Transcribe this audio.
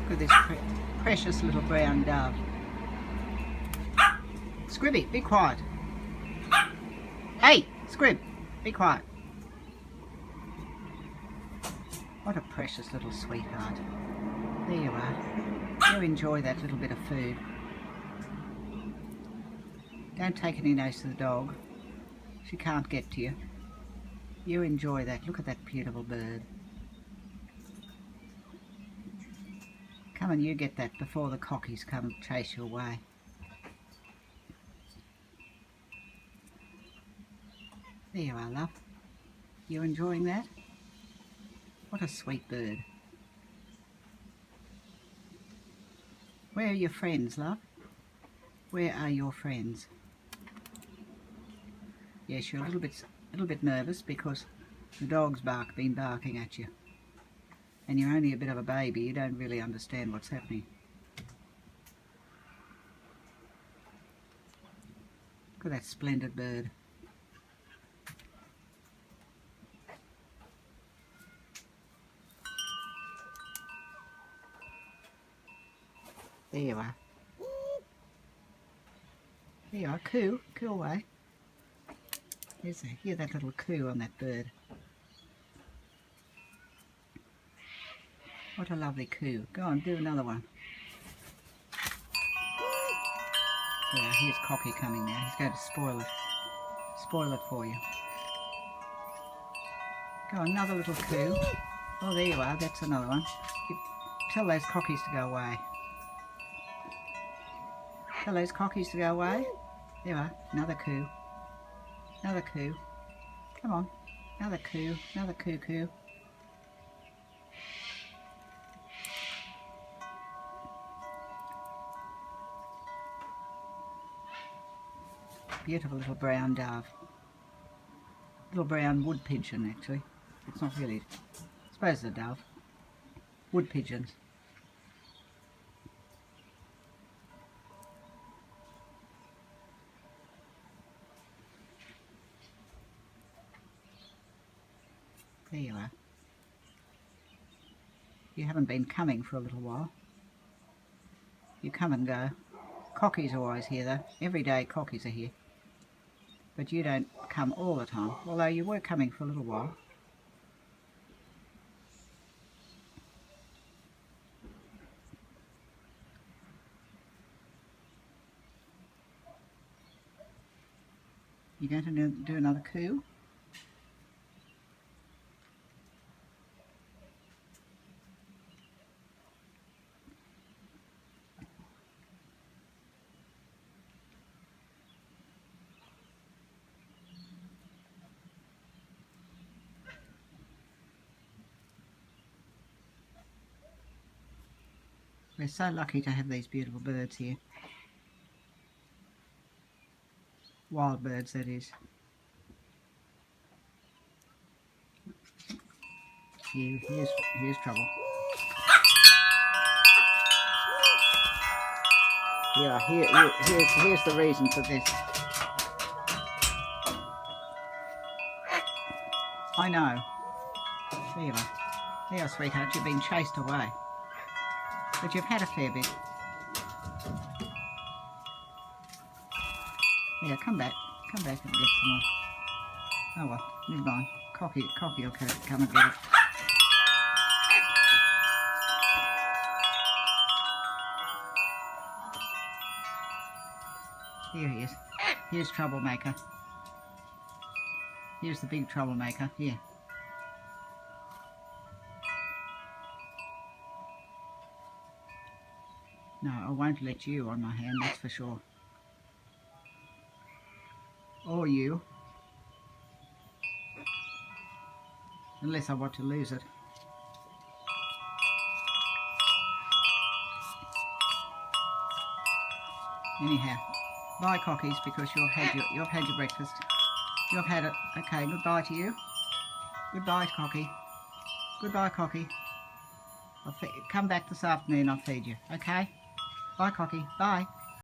Look at this precious little brown dove. Scribby, be quiet. Hey, Scrib, be quiet. What a precious little sweetheart. There you are. You enjoy that little bit of food. Don't take any notice of the dog. She can't get to you. You enjoy that. Look at that beautiful bird. Come and you get that before the cockies come and chase you away. There you are, love. You enjoying that? What a sweet bird. Where are your friends, love? Where are your friends? Yes, you're a little bit nervous because the dog's been barking at you. And you're only a bit of a baby, you don't really understand what's happening. Look at that splendid bird. There you are. There you are, coo away. Hear that little coo on that bird. What a lovely coo. Go on, do another one. Yeah, here's Cocky coming now. He's going to spoil it for you. Go on, another little coo. Oh, there you are, that's another one. Tell those cockies to go away. Tell those cockies to go away. There you are, another coo. Another coo. Come on, another coo, another coo. Beautiful little brown dove. Little brown wood pigeon, actually. It's not really, I suppose it's a dove. Wood pigeons. There you are. You haven't been coming for a little while. You come and go. Cockies are always here though. Every day cockies are here. But you don't come all the time, although you were coming for a little while. You going to do another coo? We're so lucky to have these beautiful birds here. Wild birds, that is. Here's trouble. Yeah, here's the reason for this. I know. There you are. There, sweetheart, you've been chased away. But you've had a fair bit. Yeah, come back and get some more. Oh well, never mind. Cocky will come and get it. Here he is. Here's Troublemaker. Here's the big troublemaker. Here. No, I won't let you on my hand, that's for sure. Or you. Unless I want to lose it. Anyhow, bye cockies, because you've had your breakfast. You've had it. Okay, goodbye to you. Goodbye, Cocky. Goodbye, Cocky. Come back this afternoon, I'll feed you. Okay? Bye, Cocky. Bye.